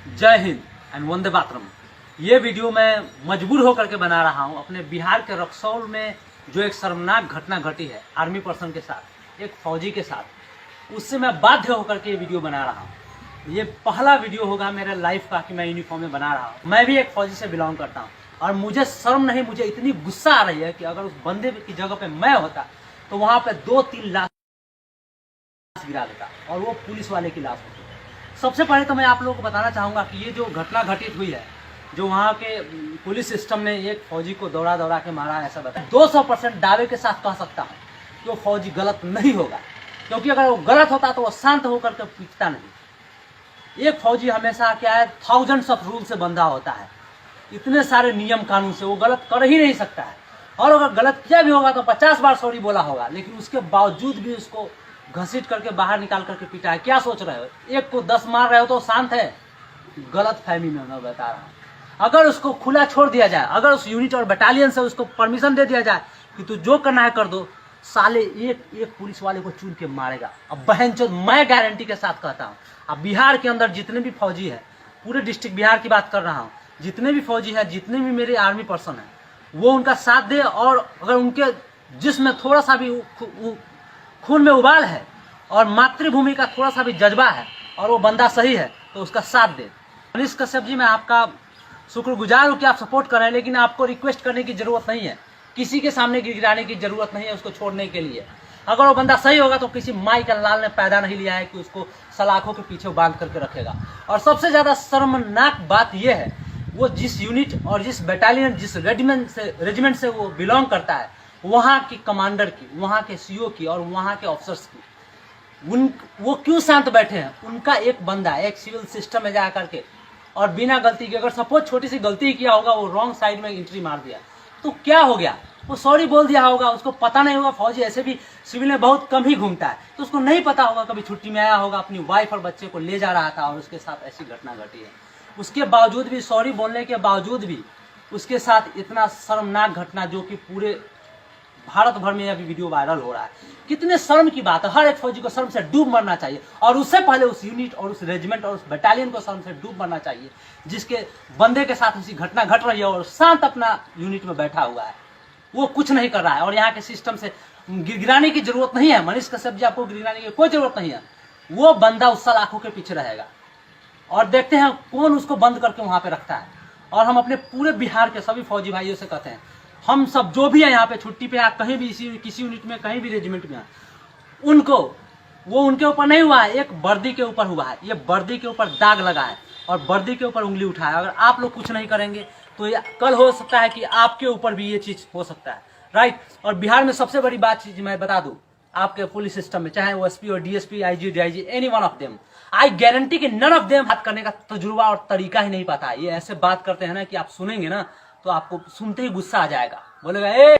जय हिंद एंड वंदे मातरम। ये वीडियो मैं मजबूर होकर के बना रहा हूँ। अपने बिहार के रक्सौल में जो एक शर्मनाक घटना घटी है आर्मी पर्सन के साथ, एक फौजी के साथ, उससे मैं बाध्य होकर के ये वीडियो बना रहा हूँ। ये पहला वीडियो होगा मेरे लाइफ का कि मैं यूनिफॉर्म में बना रहा हूँ। मैं भी एक फौजी से बिलोंग करता हूँ और मुझे शर्म नहीं, मुझे इतनी गुस्सा आ रही है कि अगर उस बंदे की जगह पे मैं होता तो वहां पे 2-3 लाख गिरा देता और वो पुलिस वाले की लाश होती। सबसे पहले तो मैं आप लोगों को बताना चाहूंगा कि ये जो घटना घटित हुई है, जो वहाँ के पुलिस सिस्टम ने एक फौजी को दौड़ा दौड़ा के मारा, ऐसा बताया 200% दावे के साथ कह सकता हूँ कि वो फौजी गलत नहीं होगा, क्योंकि अगर वो गलत होता तो वो शांत होकर के पीटता नहीं। एक फौजी हमेशा क्या है, थाउजेंड्स ऑफ रूल से बंधा होता है, इतने सारे नियम कानून से वो गलत कर ही नहीं सकता है। और अगर गलत किया भी होगा तो 50 बार सॉरी बोला होगा, लेकिन उसके बावजूद भी उसको घसीट करके बाहर निकाल करके पीटा है। क्या सोच रहे हो, एक को 10 मार रहे हो तो शांत है? गलत फहमी में मैं बता रहा हूँ। अगर उसको खुला छोड़ दिया जाए, अगर उस यूनिट और बटालियन से उसको परमिशन दे दिया जाए कि तू जो करना है कर दो, साले एक एक पुलिस वाले को चुन के मारेगा। अब बहनचोद, मैं गारंटी के साथ कहता हूँ, अब बिहार के अंदर जितने भी फौजी है, पूरे डिस्ट्रिक्ट बिहार की बात कर रहा हूँ, जितने भी फौजी है, जितने भी मेरे आर्मी पर्सन है, वो उनका साथ दे। और अगर उनके जिसमें थोड़ा सा भी खून में उबाल है और मातृभूमि का थोड़ा सा भी जज्बा है और वो बंदा सही है तो उसका साथ दे। मनीष कश्यप जी, मैं आपका शुक्रगुजार हूँ कि आप सपोर्ट कर रहे हैं, लेकिन आपको रिक्वेस्ट करने की जरूरत नहीं है, किसी के सामने गिराने की जरूरत नहीं है उसको छोड़ने के लिए। अगर वो बंदा सही होगा तो किसी माई का लाल ने पैदा नहीं लिया है कि उसको सलाखों के पीछे बांध करके रखेगा। और सबसे ज्यादा शर्मनाक बात यह है, वो जिस यूनिट और जिस बटालियन, जिस रेजिमेंट से वो बिलोंग करता है, वहाँ की कमांडर की, वहाँ के सीओ की और वहाँ के ऑफिसर्स की, वो क्यों शांत बैठे हैं? उनका एक बंदा एक सिविल सिस्टम में जा करके और बिना गलती के, अगर सपोज छोटी सी गलती ही किया होगा, वो रॉन्ग साइड में एंट्री मार दिया तो क्या हो गया? वो सॉरी बोल दिया होगा, उसको पता नहीं होगा। फौजी ऐसे भी सिविल में बहुत कम ही घूमता है, तो उसको नहीं पता होगा, कभी छुट्टी में आया होगा, अपनी वाइफ और बच्चे को ले जा रहा था और उसके साथ ऐसी घटना घटी है। उसके बावजूद भी, सॉरी बोलने के बावजूद भी उसके साथ इतना शर्मनाक घटना, जो कि पूरे भारत भर में अभी वीडियो वायरल हो रहा है। कितने शर्म की बात है। हर एक फौजी को शर्म से डूब मरना चाहिए, और उससे पहले उस यूनिट और उस रेजिमेंट और उस बटालियन को शर्म से डूब मरना चाहिए जिसके बंदे के साथ ऐसी घटना घट रही है और शांत अपना यूनिट में बैठा हुआ है, वो कुछ नहीं कर रहा है। और यहाँ के सिस्टम से गिराने की जरूरत नहीं है। मनीष कश्यप जी, आपको गिराने की कोई जरूरत नहीं है। वो बंदा उस सलाखों के पीछे रहेगा और देखते हैं कौन उसको बंद करके वहां पे रखता है। और हम अपने पूरे बिहार के सभी फौजी भाइयों से कहते हैं, हम सब जो भी है यहाँ पे छुट्टी पे, कहीं भी किसी यूनिट में, कहीं भी रेजिमेंट में, उनको, वो उनके ऊपर नहीं हुआ है, एक वर्दी के ऊपर हुआ है। ये वर्दी के ऊपर दाग लगा है और वर्दी के ऊपर उंगली उठाया। अगर आप लोग कुछ नहीं करेंगे तो ये कल हो सकता है कि आपके ऊपर भी ये चीज हो सकता है, राइट। और बिहार में सबसे बड़ी बात चीज मैं बता दूं, आपके पुलिस सिस्टम में, चाहे वो एसपी और DSP, IG, DIG, any one of them, I guarantee कि नन ऑफ देम बात करने का तजुर्बा और तरीका ही नहीं पता है। ये ऐसे बात करते हैं ना कि आप सुनेंगे ना तो आपको सुनते ही गुस्सा आ जाएगा, बोलेगा ए।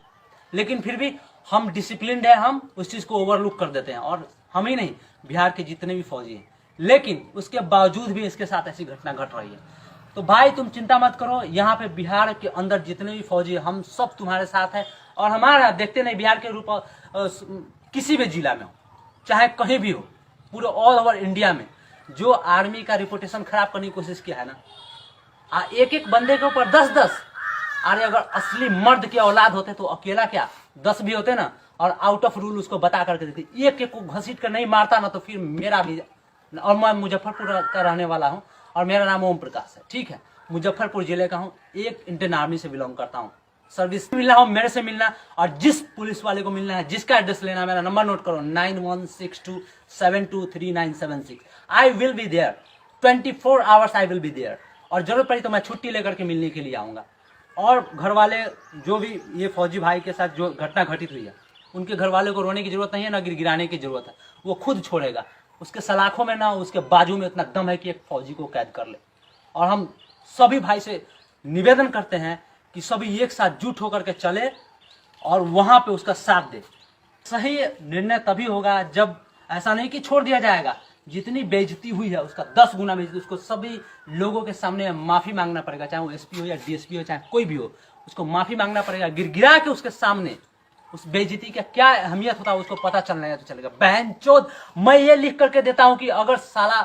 लेकिन फिर भी हम डिसिप्लिन्ड है, हम उस चीज को ओवरलुक कर देते हैं। और हम ही नहीं, बिहार के जितने भी फौजी हैं, लेकिन उसके बावजूद भी इसके साथ ऐसी घटना घट रही है। तो भाई तुम चिंता मत करो, यहाँ पे बिहार के अंदर जितने भी फौजी हैं, हम सब तुम्हारे साथ है। और हमारा देखते नहीं, बिहार के रूप किसी भी जिला में हो, चाहे कहीं भी हो, पूरे ऑल ओवर इंडिया में जो आर्मी का रिपुटेशन खराब करने की कोशिश किया है ना, एक एक बंदे के ऊपर 10-10, अरे अगर असली मर्द की औलाद होते तो अकेला क्या 10 भी होते ना, और आउट ऑफ रूल उसको बता करके देते, एक एक को घसीट कर नहीं मारता ना तो फिर मेरा भी। और मैं मुजफ्फरपुर का रहने वाला हूँ और मेरा नाम ओम प्रकाश है, ठीक है। मुजफ्फरपुर जिले का हूँ, एक इंडियन आर्मी से बिलोंग करता हूँ। सर्विस मिलना हो मेरे से मिलना, और जिस पुलिस वाले को मिलना है, जिसका एड्रेस लेना, मेरा नंबर नोट करो 9162723976। I will be there 24 hours, I will be there. और जरूरत पड़ी तो मैं छुट्टी लेकर के मिलने के लिए आऊंगा। और घर वाले जो भी ये फौजी भाई के साथ जो घटना घटित हुई है, उनके घर वाले को रोने की जरूरत नहीं है, ना गिराने की जरूरत है। वो खुद छोड़ेगा, उसके सलाखों में ना उसके बाजू में इतना दम है कि एक फौजी को कैद कर ले। और हम सभी भाई से निवेदन करते हैं कि सभी एक साथ जुट होकर के चले और वहां पे उसका साथ दे। सही निर्णय तभी होगा जब, ऐसा नहीं कि छोड़ दिया जाएगा, जितनी बेइज्जती हुई है उसका 10 गुना बेइज्जती उसको सभी लोगों के सामने माफी मांगना पड़ेगा, चाहे वो एसपी हो या डीएसपी हो, चाहे कोई भी हो, उसको माफी मांगना पड़ेगा। गिरगिरा के उसके सामने उस बेइज्जती का क्या अहमियत होता है उसको पता चलना है तो चलेगा। बहनचोद, मैं ये लिख करके देता हूं कि अगर साला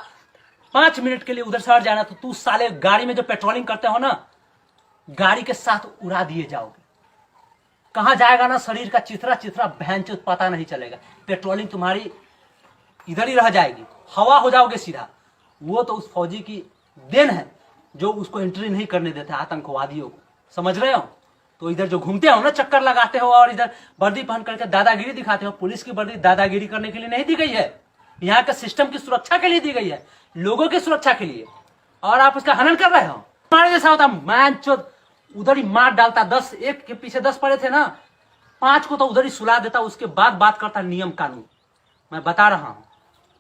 5 मिनट के लिए उधर से हट जाना तो तू साले गाड़ी में जो पेट्रोलिंग करते हो ना, गाड़ी के साथ उड़ा दिए जाओगे। कहां जाएगा ना शरीर का चिथरा चिथरा भैंचोद पता नहीं चलेगा। पेट्रोलिंग तुम्हारी इधर ही रह जाएगी, हवा हो जाओगे सीधा। वो तो उस फौजी की देन है जो उसको एंट्री नहीं करने देते आतंकवादियों को, समझ रहे हो। तो इधर जो घूमते हो ना, चक्कर लगाते हो और इधर वर्दी पहन करके दादागिरी दिखाते हो। पुलिस की वर्दी दादागिरी करने के लिए नहीं दी गई है, यहाँ के सिस्टम की सुरक्षा के लिए दी गई है, लोगों की सुरक्षा के लिए। और आप उसका हनन कर रहे हो। हमारे जैसा होता मैन चोद उधर ही मार डालता। 10 एक के पीछे 10 पड़े थे ना, 5 को तो उधर ही सुला देता, उसके बाद बात करता नियम कानून। मैं बता रहा हूं।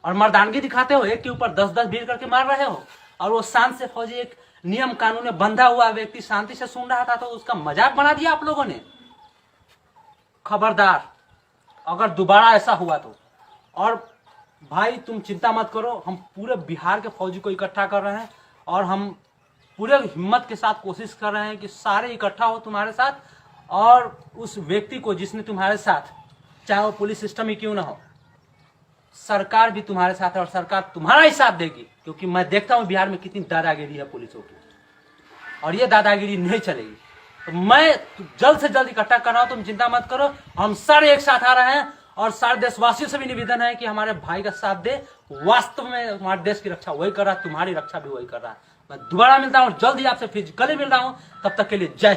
और मर्दानगी दिखाते हो, एक के ऊपर 10-10 भीड़ करके मार रहे हो। और वो शांत से फौजी एक नियम कानून में बंधा हुआ व्यक्ति शांति से सुन रहा था, तो उसका मजाक बना दिया आप लोगों ने। खबरदार अगर दोबारा ऐसा हुआ तो। और भाई तुम चिंता मत करो, हम पूरे बिहार के फौजी को इकट्ठा कर रहे हैं और हम पूरे हिम्मत के साथ कोशिश कर रहे हैं कि सारे इकट्ठा हो तुम्हारे साथ। और उस व्यक्ति को जिसने तुम्हारे साथ, चाहे वो पुलिस सिस्टम ही क्यों ना हो, सरकार भी तुम्हारे साथ है और सरकार तुम्हारा ही साथ देगी। क्योंकि मैं देखता हूं बिहार में कितनी दादागिरी है पुलिसों की, और ये दादागिरी नहीं चलेगी। तो मैं जल्द से जल्द इकट्ठा कर रहा हूं, तुम चिंता मत करो। हम सारे एक साथ आ रहे हैं और सारे देशवासियों से भी निवेदन है कि हमारे भाई का साथ दे। वास्तव में हमारे देश की रक्षा वही कर रहा है, तुम्हारी रक्षा भी वही कर रहा है। मैं दोबारा मिलता हूं, जल्द ही आपसे फिजिकली मिल रहा हूं। तब तक के लिए जय हिंद।